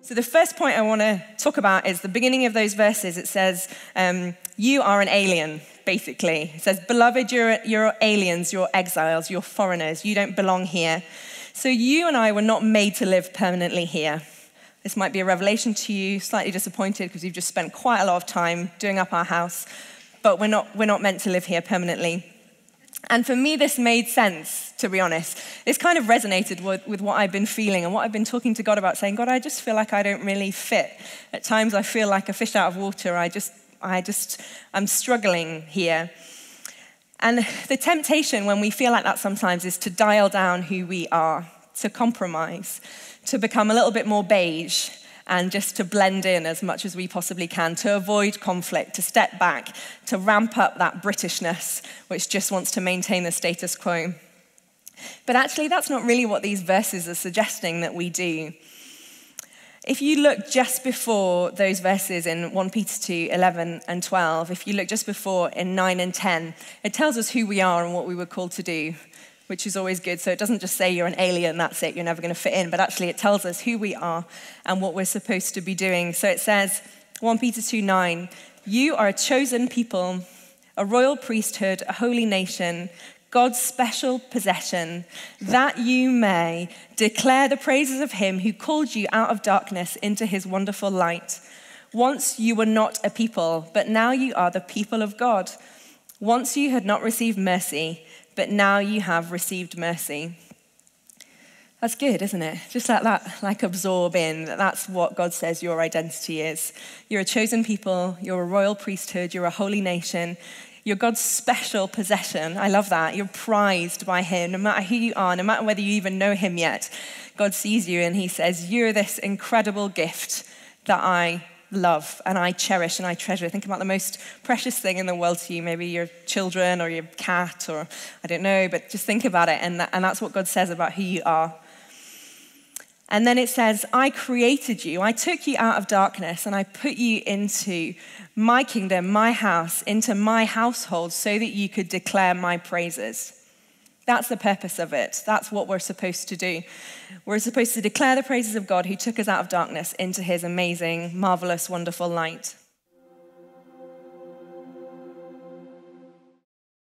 So the first point I want to talk about is the beginning of those verses. It says, you are an alien, basically. It says, beloved, you're aliens, you're exiles, you're foreigners. You don't belong here. So you and I were not made to live permanently here. This might be a revelation to you, slightly disappointed because you've just spent quite a lot of time doing up our house, but we're not meant to live here permanently. And for me, this made sense, to be honest. This kind of resonated with what I've been feeling and what I've been talking to God about, saying, God, I just feel like I don't really fit. At times I feel like a fish out of water. I'm struggling here. And the temptation when we feel like that sometimes is to dial down who we are, to compromise, to become a little bit more beige, and just to blend in as much as we possibly can, to avoid conflict, to step back, to ramp up that Britishness, which just wants to maintain the status quo. But actually, that's not really what these verses are suggesting that we do. If you look just before those verses in 1 Peter 2, 11 and 12, if you look just before in 9 and 10, it tells us who we are and what we were called to do, which is always good. So it doesn't just say you're an alien, that's it, you're never going to fit in, but actually it tells us who we are and what we're supposed to be doing. So it says, 1 Peter 2:9, you are a chosen people, a royal priesthood, a holy nation, God's special possession, that you may declare the praises of him who called you out of darkness into his wonderful light. Once you were not a people, but now you are the people of God. Once you had not received mercy, but now you have received mercy. That's good, isn't it? Just let that absorb in, that's what God says your identity is. You're a chosen people, you're a royal priesthood, you're a holy nation, you're God's special possession. I love that. You're prized by him, no matter who you are, no matter whether you even know him yet. God sees you and he says, you're this incredible gift that I love and I cherish and I treasure. Think about the most precious thing in the world to you, maybe your children or your cat or I don't know, but just think about it and that's what God says about who you are. And then it says, I created you, I took you out of darkness and I put you into my kingdom, my house, into my household so that you could declare my praises. That's the purpose of it. That's what we're supposed to do. We're supposed to declare the praises of God who took us out of darkness into his amazing, marvelous, wonderful light.